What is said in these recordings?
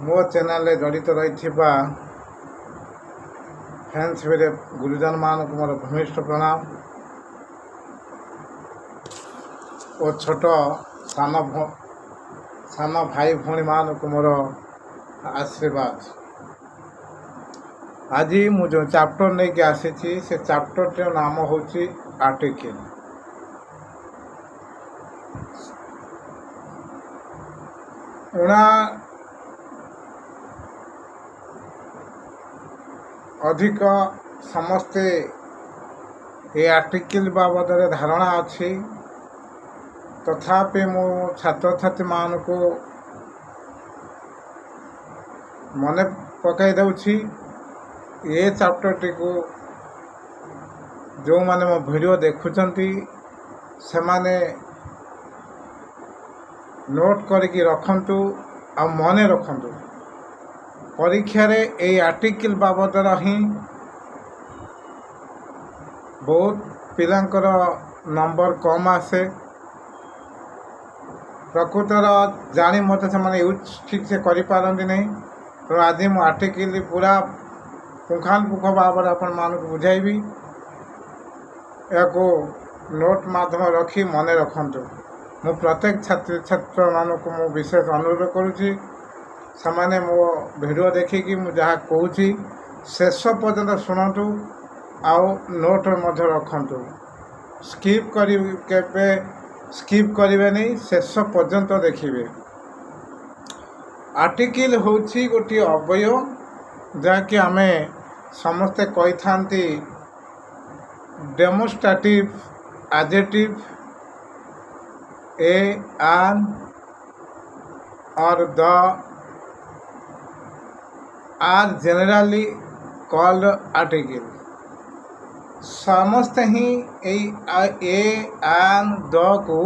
मो चैनल जड़ित रही फैंस मेरे गुरुजन मान को मोर भूमिष्ठ प्रणाम और छोट सान भाई भौणी मान को मोर आशीर्वाद। आज मु जो चैप्टर नहीं कि आसी से चैप्टर टे नाम हूँ आर्टिकल। उना अधिक समस्ते ये आर्टिकल बाबद धारणा अच्छी तथापि मु छात्र छात्री मान को मन पकई दूची ये चैप्टर टी को जो माने मो वीडियो देखुचंती से माने नोट करके रखंतु आ मने रखंतु। परीक्षा रे ए आर्टिकल बाबद ही बहुत पिलांकर नंबर कम आसे। प्रकृतर जानी मत से यूज ठीक से करि पारंती नहीं। तो आज मु आर्टिकल पूरा पुंखानुपुंख भाव आपण मान को बुझाइबी। या नोट माध्यम रखी मने रखंतु। मु प्रत्येक छात्र छात्र मान को मु विशेष अनुरोध करुँची समाने मो वीडियो देखिकी मु जहाँ कहूँ शेष पर्यंत शुणु आउ नोट मध्य रखंतु। स्किप करेंगे नहीं, शेष पर्यंत देखिए। आर्टिकल होची गोटे अवयव जहाँकि आम समस्ते कही था डेमोन्स्ट्रेटिव एडजेक्टिव ए एन और the are generally called article. समस्त ही ए एन द को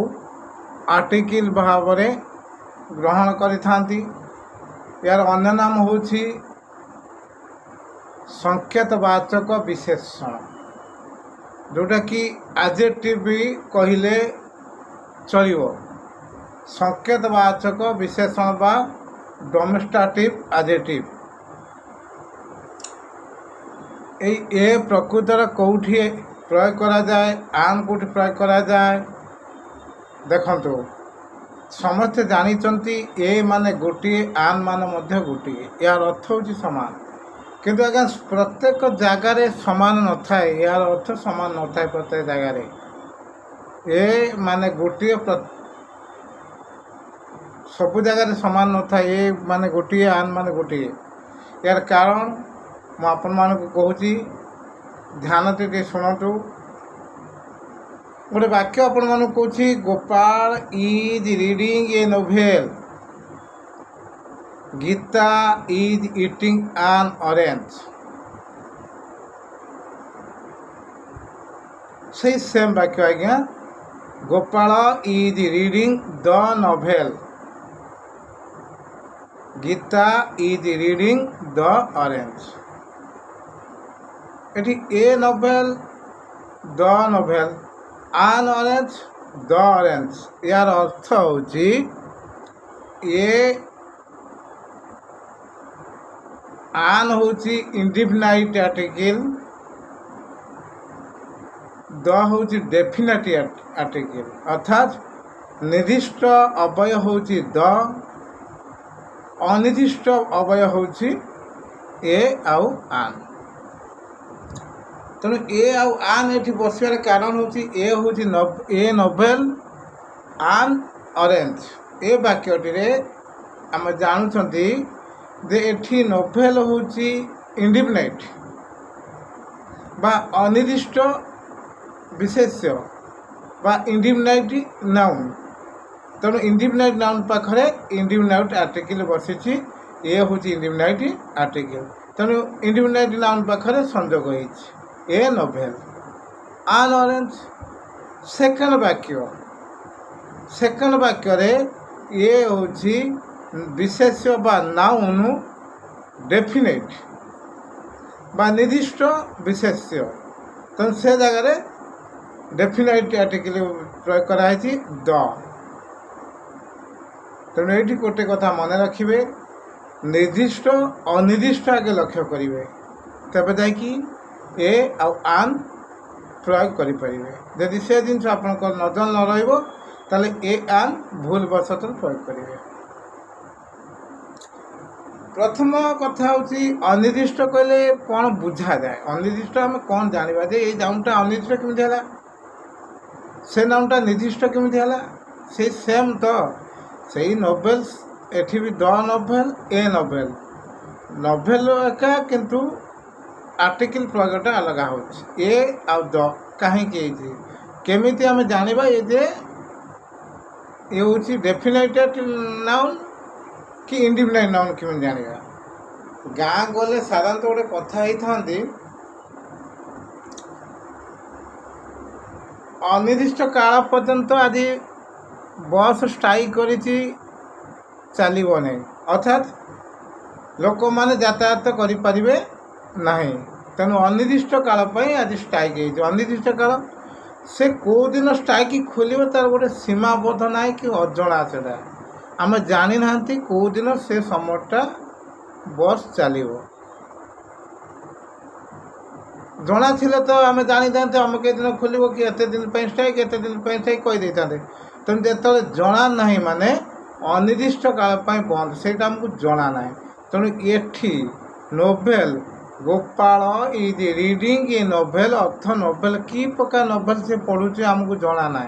आर्टिकल भाव में ग्रहण करि। यार अन्य नाम हूँ संकेतवाचक विशेषण जोटा कि एडजेक्टिव भी कहले चलिबो। संकेतवाचक विशेषण बा डेमोन्स्ट्रेटिव एडजेक्टिव ए प्रकृतर कौटी प्रयोग करा जाए आन कौटी प्रयोग करा जाए देखंतु। समस्ते जानी ए माने गोटे आन मान मध्य गोटे यार अर्थ हूँ सामान किंतु आज्ञा प्रत्येक जगार सामान न थाए। यार अर्थ सामान न थाए प्रत्येक जगार ए माने गोटे सबु जगार सामान न थाए। ए माने गोटे आन माने गोटे यार कारण मु आपण मान को कहूँ ध्यान टे शुणु। गोटे वाक्य आपण मान कहूँ Gopal is reading a novel, Gita is eating an orange. से सेम वाक्य आज्ञा Gopal is reading the novel, Gita is reading the orange. एटी a novel the novel an orange the orange यार अर्थ हूँ ए आन हूँ इंडिफिनाइट आर्टिकल, द हूँ डेफिनेट आर्टिकल अर्थात निर्दिष्ट अवय हूँ द, अनिर्दिष्ट अवय हूँ ए आउ आन। तेणु ए आउ आन ये बसार कारण हूँ ए हूँ ए नोवेल आन ऑरेंज। ए वाक्यटी आम जानूँ एठी नोवेल हूँ इंडिफिनाइट बा अनिर्दिष्ट विशेष्य बा इंडिफिनाइट नाउन। तेणु इंडिफिनाइट नाउन पाखे इंडिफिनाइट आर्टिकल बसी ए हूँ इंडिफिनाइट आर्टिकल। तेणु इंडिफिनाइट नाउन पाखे संयोग हो ए नोवेल आन ऑरेंज। सेकंड वाक्य रे ये हूँ विशेष्य बा नाउन डेफिनेट बा निर्दिष्ट विशेष्य। तो से जगह डेफिनेट आर्टिकल प्रयोग कराई द। तेणु ये गोटे कथा मन रखिए निर्दिष्ट अनिर्दिष्ट आगे लक्ष्य करेंगे तेज जाकि ए आन प्रयोग करें जदि से जिन आप नजर न रही ए आन भूल वशत प्रयोग करेंगे। प्रथम कथा हूँ अनिर्दिष्ट कहले कौन बुझा जाए अनिर्दिष्ट आम कौन जाना जे ये नामटा अनिर्दिष्ट केमी है से नामटा निर्दिष्ट केमी है से सेम तो से नोवेल्स एठी भी the novel A novel novel एका किंतु आर्टिकल प्रयोगटा अलग हो ए आउ द कहीं केमी आम जाना ये जे ये हूँ डेफिनेटेड नाउन कि इंडिपेंडेंट नाउन केमी जाना गाँ गले साधारणतः गोटे कथा ही अनिर्दिष्ट काल पर्यंत आज बस स्ट्राइक कर चलो नहीं अर्थात लोक मैंने यातायात करें ना तेणु अनिर्दिष्ट काल आज स्ट्राइक अनिर्दिष्ट काल से कौ दिन स्ट्राइक खोल तार गोटे सीमाबद्ध ना कि अजଣା से आम जानी ना कौ दिन से समयटा बस चलो जना थिले तो आम जानी था अमुक दिन खोल कि एत दिन स्ट्राइक एत दिन स्ट्राइक कहीदे तेणु जो जना ना माने अनिर्दिष्ट काल बंद से आमको जना ना तेणु ये novel Gopal is reading a novel earth novel कि प्रकार नोवेल से पढ़ुचे आमको जना ना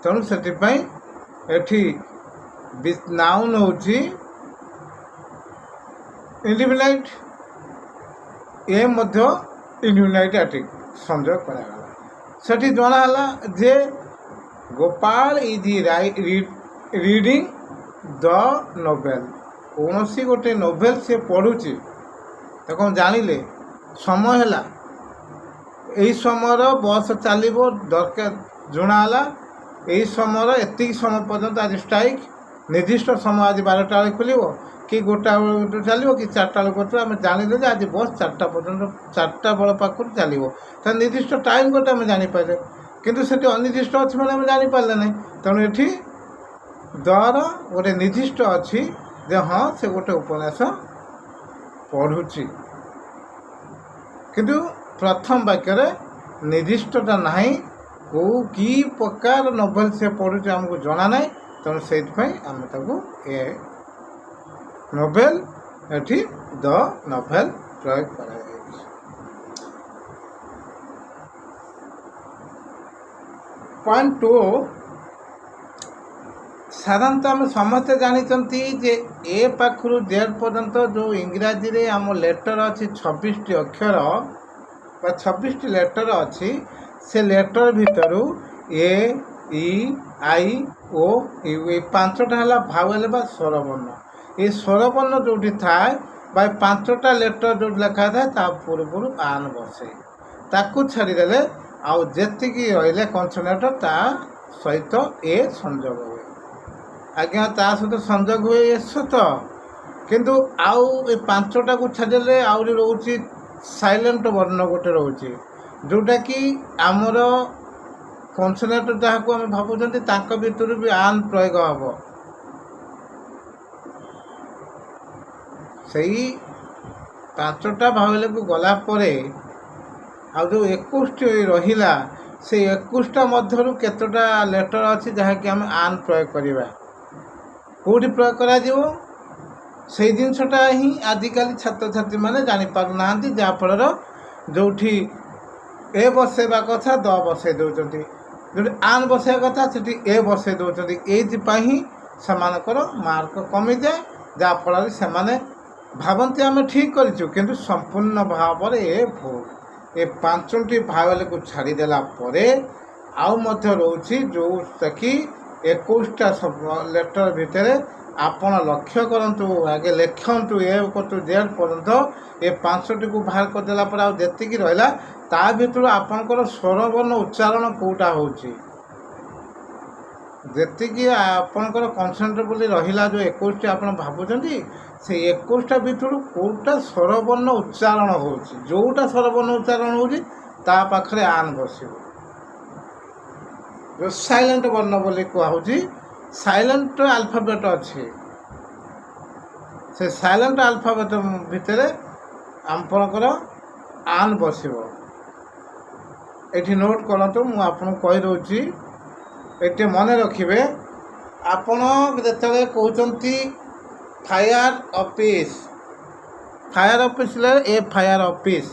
तेणु से नाउन हूँ इंडिपेंडेंट ए इंडिपेंडेंट आर्टिकल संयोग करागला से जनाला जे Gopal is reading the novel कौन सी गोटे नोवेल से पढ़ुचे तो जानिले समय है यही समय बस चलो दरकार जनाला यही समय एति समय पर्यंत आज स्ट्राइक निर्दिष्ट समय आज 12टा बेले खोल कि गोटा बेलू चलो कि 4टा बेलू आम जानिले आज बस 4टा पर्यंत 4टा बेल पाखु चलो तो निर्दिष्ट टाइम गोटे आम जापारे किंतु से अनिर्दिष्ट अच्छी मैंने आम जापारे ना तेणु ये दर गोटे निर्दिष्ट अच्छी जे हाँ से गोटे उपन्यास पढ़ुची किंतु प्रथम वाक्य निर्दिष्टता ना कौ कि प्रकार नोवेल से पढ़ुचे आमको जना ना तेणु से आम ए नोवेल एठी द नोवेल प्रयोग कर पॉइंट 2 साधारणतः आम समस्ते जानते जे ए पाखु जेड पर्यंत जो इंग्राजी रे आम लेटर अच्छी 26 अक्षर 26 लेटर अच्छी से लेटर भितर ए ई आई ओ यू 5टा है भावेल बा स्वरवर्ण ये स्वरवर्ण जो थाए 5टा लेटर जो लिखा था पूर्व आन बसे ताकू छाड़देले आउ जी रही कन्सोनेंट ता सहित ए संजोग हुए आज्ञा ता सहित संजोग हुए ए सत किंतु आउ ए 5टा को छाड़देले आहरी रोचे साइलेंट वर्ण गोटे रोचे जोटा कि आमर कन्सोनेंट जहाँ को आम भावुं भितर भी आन प्रयोग हम से 5टा भावेल को गला परे आ जो 21 रहिला से 21टा मध्यरु केतोटा लेटर अच्छी जहाँ कि आम आन प्रयोग करवा कौटी प्रयोग करा जीवो से जिनसटा ही आजिकल छात्र छात्री मैंने जानीपार ना जहाँफल जो ए बसैवा कथा द बसई दौरान जो आन बसैवा कथा से ए बसई दौरान ये सेमानकर मार्क कमी जाए जहाँफल से भावती आम ठीक करूँ किंतु संपूर्ण भाव ए भूल ए 5टी भावेल को छाड़देला आउ रोचे जो कि 21टा लेटर भितर आपण लक्ष्य करूँ आगे लिखु ए टू जेड पर्यंत ए 5टी को बाहर करदेला आती रहा ता भर आपणकर स्वरवर्ण उच्चारण कौटा होची जी आपणकर कन्सेंट्रेबली रहा जो 21टी आप भावुं से 21टा भितर कौटा स्वरवर्ण उच्चारण होची जोटा स्वरवर्ण उच्चारण होची ता पाखरे आन बसिबो जो साइलेंट वर्ण बोली कहूँ साइलेंट अल्फाबेट अच्छी से साइलेंट आल्फाबेट भितर आपणकर आन बसिब ये नोट करतु मु आपन कही दूची ये मन रखिए आपण जिते कहते फायर ऑफिस FIR ऑफिस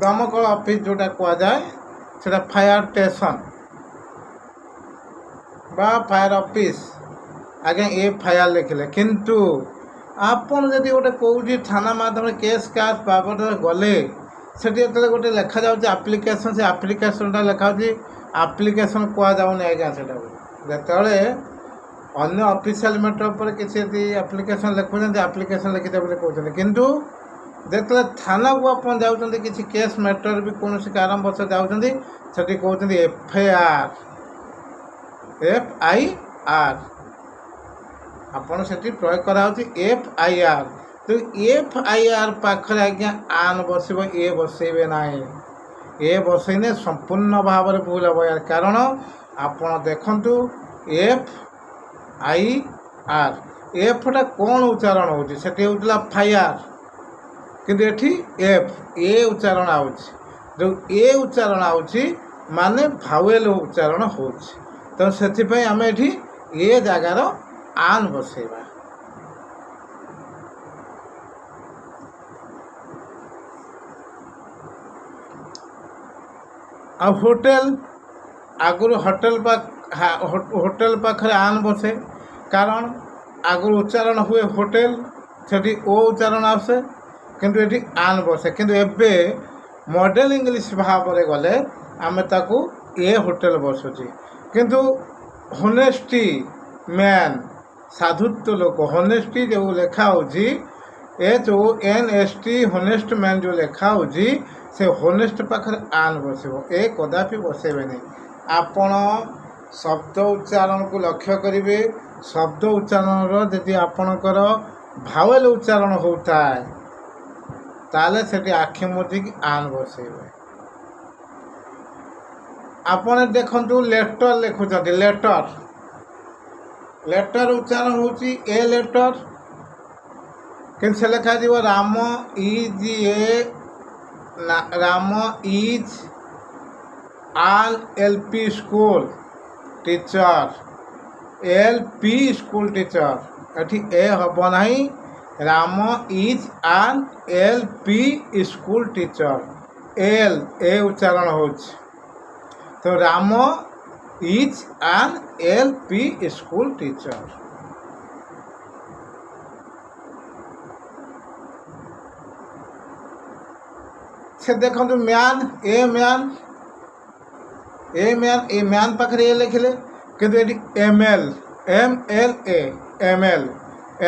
दमकल ऑफिस जोटा कहुए से फायर स्टेशन बा फायर ऑफिस आगे FIR लिखिले किंतु आपन जदि गोटे कौटी थाना माध्यम केस कास बाबद गले से गोटे लिखा जाऊँच आप्लिकेसन से आप्लिकेसनटा लिखा आप्लिकेसन कहुनि आज्ञा से जिते अन्य ऑफिशियल मैटर पर किसी आप्लिकेसन लिखुं आप्लिकेसन लिखिदे कहते किंतु जिते थाना को आप जाऊँच किसी केस मैटर भी कौन कारण बस जाऊँच से कहते FIR आपन से प्रयोग कराऊँच FIR तो FIR पाखरे आज्ञा आन बस ए बसइबे ना ए बसइने संपूर्ण भाव में भूल हम यार कारण आपन देखु FIR एफटा कौन उच्चारण होता फायर किंतु ए उच्चारण आउच जो ए उच्चारण आउच माने भावेल उच्चारण हो तो से आम ये जगार आन बसैबा आ होटेल आगुरी होटेल पाखे आन बसे कारण आगुरी उच्चारण हुए होटेल से ओ उच्चारण आसे किंतु ये आन बसे किंतु एबे मॉडल इंग्लिश भाव में गले आम ताकू ए होटेल बसुची किंतु होनेस्टी मैन साधुत्व लोक होनेस्टी जो लेखा होची HONEST होनेस्ट मैन जो लेखा होची से होनेस्ट पाखे आन बसब ए कदापि बसेबे नहीं आपण शब्द उच्चारण को लक्ष्य करेंगे शब्द उच्चारण यदि आपणकर भावेल उच्चारण होता है ताले से आखि मुझिकी आन बसैबे आपण देखु लेटर लिखुं लेटर उच्चारण होची ए लेटर कि लिखा राम इज आन LP school teacher LP school teacher एठी ए हम ना राम इज आन LP स्कूल टीचर ए उच्चारण हो तो राम इज आन LP स्कूल टीचर से देखो मैन ए मैन पाखे ए लिखिले किंतु ये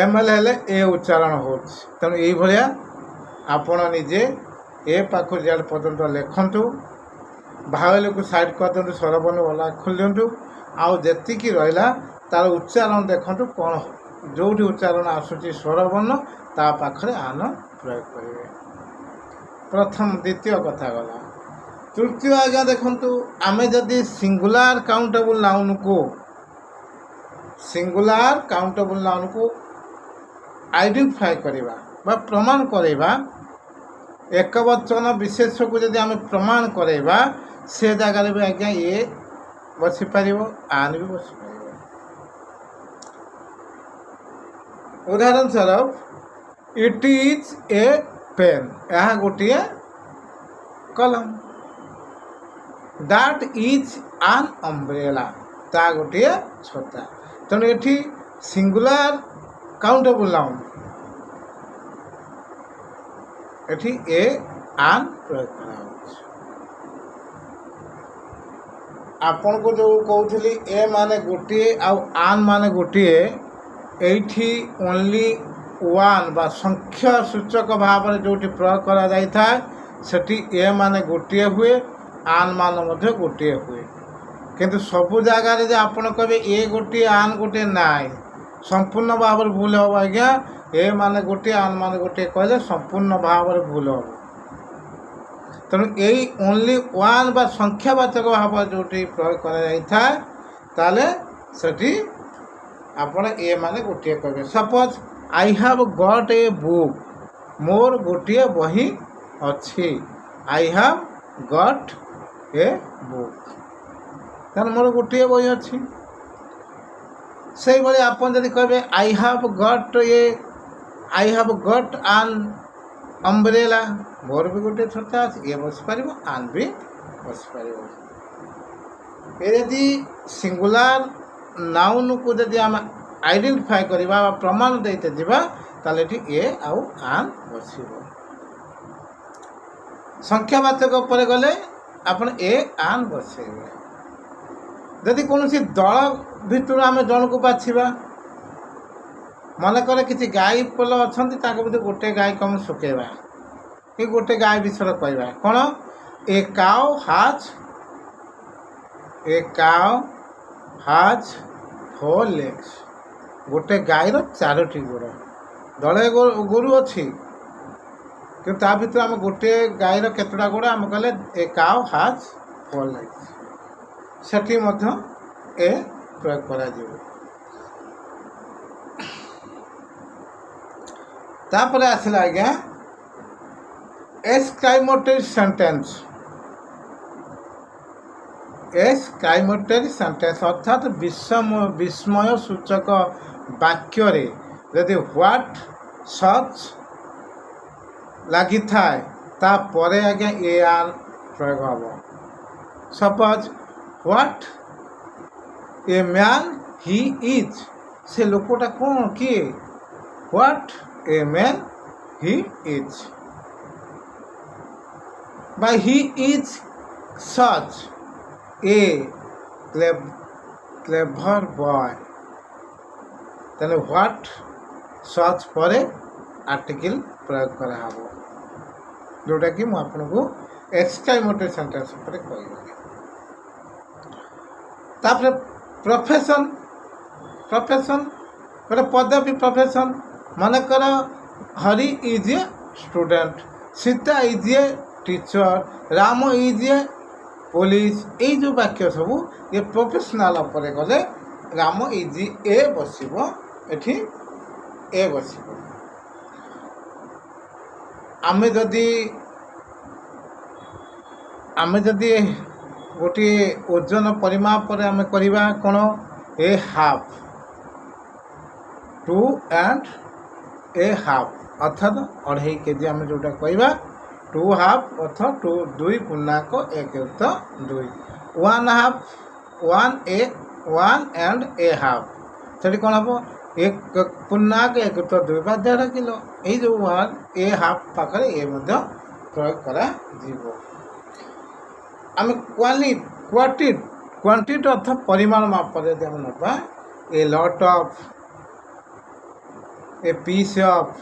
ML हेले ए उच्चारण हो तेणु ये आपण निजे ए पाख जड़ पर्यंत लिखु भावेल को साइड कर दिंतु स्वरबर्ण वाला खोल दिंतु आउ जी रहा तार उच्चारण देखु कौन जो उच्चारण आसूची स्वरबर्ण ता पाखरे आन प्रयोग करेंगे प्रथम द्वितीय कथा गला तृतीय आज्ञा देखु आम जदि सिंगुलार काउंटेबल नाउन को आइडेंटिफाई करवा बा प्रमाण करवा एक वचन विशेष को जदि आम प्रमाण करवा से जगह भी आज्ञा ये बसी पार आन भी बसी पार उदाहरण स्वरूप इट इज ए पेन यह गोटे कलम दैट इज आन अम्ब्रेला ता गोटे छता तेणु ये सिंगुलार काउंटेबल नाउन ये ए आन प्रयोग करा आपन को जो कहूली ए माने गोटे आन माने गोटे एठी ओनली वन बा संख्या सूचक भाव में जो प्रयोग करा जाय था सेठी ए माने गोटे हुए आन मान मध्य गोटे हुए किंतु सबु जगार आपड़ कहे ए गोटे आन गोटे नाई संपूर्ण भाव में भूल हम आज्ञा ए माने गोटे आन माने गोटे कहले संपूर्ण भाव में भूल हम तेणु यही ओनली वन बा संख्यावाचक भाव जो प्रयोग करा जाय था ताले सेठी ଆପଣ ଏ ମାନେ ଗୋଟିଏ କହିବେ। Suppose I have got A book, ମୋର ଗୋଟିଏ ବହି ଅଛି। I have got A book, ତାହେଲେ ମୋର ଗୋଟିଏ ବହି ଅଛି। ସେଇଭଳି ଆପଣ ଯଦି କହିବେ ଆଇ ହାଭ୍ ଗଟ୍ ଆନ୍ ଅମ୍ବ୍ରେଲା, ମୋର ବି ଗୋଟିଏ ଛତା ଅଛି। ଇଏ ବସିପାରିବ, ଆନ୍ ବି ବସିପାରିବ। ଏ ଯଦି ସିଙ୍ଗୁଲାର ନାଉନ୍କୁ ଯଦି ଆମେ ଆଇଡେଣ୍ଟିଫାଏ କରିବା ବା ପ୍ରମାଣ ଦେଇତେ ଯିବା, ତାହେଲେ ଏଠି ଏ ଆଉ ଆନ୍ ବସିବ। ସଂଖ୍ୟାବାଚକ ଉପରେ ଗଲେ ଆପଣ ଏ ଆନ୍ ବସେଇବେ। ଯଦି କୌଣସି ଦଳ ଭିତରୁ ଆମେ ଜଣକୁ ବାଛିବା, ମନେକର କିଛି ଗାଈ ପୋଲ ଅଛନ୍ତି, ତାଙ୍କ ଭିତରୁ ଗୋଟେ ଗାଈକୁ ଆମେ ଶୁଖେଇବା କି ଗୋଟେ ଗାଈ ବିଷୟରେ କହିବା କ'ଣ, ଏ କାଉ ହାଜ୍ 4 legs, ଗୋଟେ ଗାଈର 4ଟି ଗୋଡ଼। ଦଳେ ଗୋରୁ ଅଛି, କିନ୍ତୁ ତା ଭିତରୁ ଆମେ ଗୋଟିଏ ଗାଈର କେତେଟା ଗୋଡ଼ ଆମେ କହିଲେ ଏ କାଉ ହାଜ୍ 4 legs, ସେଠି ମଧ୍ୟ ଏ ପ୍ରୟୋଗ କରାଯିବ। ତାପରେ ଆସିଲା ଆଜ୍ଞା ଏକ୍ସକ୍ଲାମେଟୋରୀ ସେଣ୍ଟେନ୍ସ। ଏକ୍ସକ୍ଲାମେଟୋରୀ ସେଣ୍ଟେନ୍ସ ଅର୍ଥାତ୍ ବିସ୍ମୟ ସୂଚକ ବାକ୍ୟରେ ଯଦି ହ୍ୱାଟ୍ ସଚ୍ ଲାଗିଥାଏ, ତାପରେ ଆଜ୍ଞା ଏ ଆର୍ ପ୍ରୟୋଗ ହେବ। Suppose what a man he is, ସେ ଲୋକଟା କ'ଣ କିଏ? What a man he is, ବା he is such a clever boy. ତାହେଲେ ହ୍ୱାଟ୍ ସଚ୍ ପରେ ଆର୍ଟିକିଲ୍ ପ୍ରୟୋଗ କରାହେବ, ଯେଉଁଟାକି ମୁଁ ଆପଣଙ୍କୁ ଏକ୍ସକ୍ଲାମେଟୋରୀ ସେଣ୍ଟେନ୍ସ ଉପରେ କହିବି। ତାପରେ ପ୍ରଫେସନ୍ ଗୋଟେ ପଦବୀ ପ୍ରଫେସନ୍। ମନେକର Hari is a student, Sita is a teacher, Ram is a police. ଏଇ ଯେଉଁ ବାକ୍ୟ ସବୁ ଏ ପ୍ରଫେସନାଲ୍ ଉପରେ ଗଲେ ରାମ ଇଜ୍ ଏ ବସିବ, ଏଠି ଏ ବସିବ। ଆମେ ଯଦି ଗୋଟିଏ ଓଜନ ପରିମାପରେ ଆମେ କରିବା କ'ଣ, ଏ ହାଫ୍ 2 and ଏ ହାଫ୍ ଅର୍ଥାତ୍ 2.5 କେଜି ଆମେ ଯେଉଁଟା କହିବା 2 ହାଫ୍ ଅର୍ଥାତ୍ 2 ପୂର୍ଣ୍ଣାଙ୍କ 1/2, 1 and ଏ ହାଫ୍, ସେଠି କ'ଣ ହେବ 1 ପୂର୍ଣ୍ଣାଙ୍କ 1/2 ବା 1.5 କିଲୋ। ଏଇ ଯେଉଁ ଏ ହାଫ୍ ପାଖରେ ଏ ମଧ୍ୟ ପ୍ରୟୋଗ କରାଯିବ। ଆମେ କ୍ୱାଣ୍ଟିଟି ଅର୍ଥାତ୍ ପରିମାଣ ମାପରେ ଯଦି ଆମେ ନେବା, a lot of, a piece of,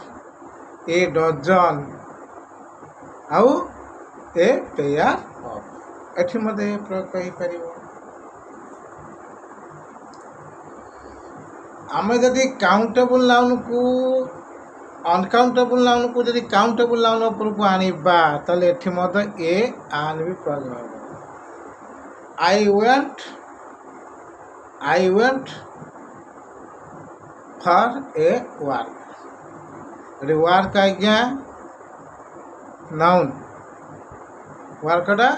a dozen ଆଉ ଏ ପେୟାର ଅଫ୍, ଏଠି ମଧ୍ୟ ଏ ପ୍ରୟୋଗ ହେଇପାରିବ। ଆମେ ଯଦି କାଉଣ୍ଟେବୁଲ୍ ନାଉନ୍କୁ ଅନକାଉଣ୍ଟେବୁଲ୍ ନାଉନ୍କୁ ଯଦି କାଉଣ୍ଟେବୁଲ୍ ନାଉନ୍ ଉପରକୁ ଆଣିବା, ତାହେଲେ ଏଠି ମଧ୍ୟ ଏ ଆନ୍ ବି ପ୍ରୟୋଗ ହେବ। I went for a walk, ଏଠି ୱାର୍କ ଆଜ୍ଞା ନାଉନ୍, ୱାର୍କଟା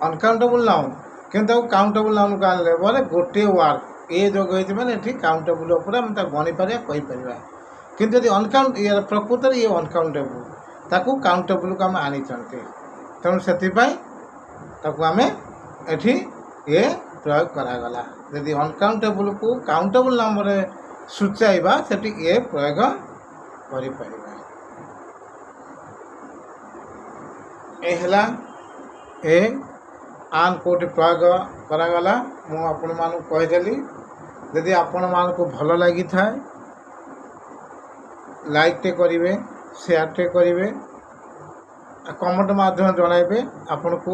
ଅନକାଉଣ୍ଟେବୁଲ୍ ନାଉନ୍, କିନ୍ତୁ ତାକୁ କାଉଣ୍ଟେବୁଲ୍ ନାଉନ୍କୁ ଆଣିଲେ ବୋଲେ ଗୋଟିଏ ୱାର୍କ ଏ ଯୋଗ ହେଇଛି ମାନେ ଏଠି କାଉଣ୍ଟେବୁଲ୍ ଉପରେ ଆମେ ତାକୁ ଗଣିପାରିବା, କହିପାରିବା। କିନ୍ତୁ ଯଦି ପ୍ରକୃତରେ ଇଏ ଅନକାଉଣ୍ଟେବୁଲ୍, ତାକୁ କାଉଣ୍ଟେବୁଲ୍କୁ ଆମେ ଆଣିଛନ୍ତି, ତେଣୁ ସେଥିପାଇଁ ତାକୁ ଆମେ ଏଠି ଏ ପ୍ରୟୋଗ କରାଗଲା। ଯଦି ଅନକାଉଣ୍ଟେବୁଲ୍କୁ କାଉଣ୍ଟେବୁଲ୍ ନାମରେ ସୂଚାଇବା, ସେଠି ଏ ପ୍ରୟୋଗ କରିପାରିବା। ଏ ହେଲା ଏ ଆନ୍ କେଉଁଠି ପ୍ରୟୋଗ କରାଗଲା, ମୁଁ ଆପଣମାନଙ୍କୁ କହିଦେଲି। ଯଦି ଆପଣମାନଙ୍କୁ ଭଲ ଲାଗିଥାଏ, ଲାଇକ୍ଟେ କରିବେ, ସେୟାରଟେ କରିବେ, କମେଣ୍ଟ ମାଧ୍ୟମରେ ଜଣାଇବେ ଆପଣଙ୍କୁ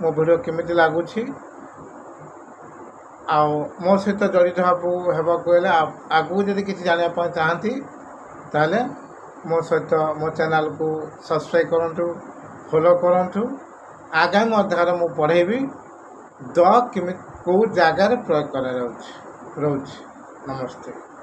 ମୋ ଭିଡ଼ିଓ କେମିତି ଲାଗୁଛି। ଆଉ ମୋ ସହିତ ଜଡ଼ିତ ହେବାକୁ ହେଲେ ଆଗକୁ ଯଦି କିଛି ଜାଣିବା ପାଇଁ ଚାହାନ୍ତି, ତାହେଲେ ମୋ ସହିତ ମୋ ଚ୍ୟାନେଲ୍କୁ ସବସ୍କ୍ରାଇବ୍ କରନ୍ତୁ, ଫଲୋ କରନ୍ତୁ। ଆଗାମୀ ଅଧ୍ୟାୟରେ ମୁଁ ପଢ଼େଇବି କେଉଁ ଜାଗାରେ ପ୍ରୟୋଗ କରାଯାଉଛି। ରହୁଛି। ନମସ୍ତେ।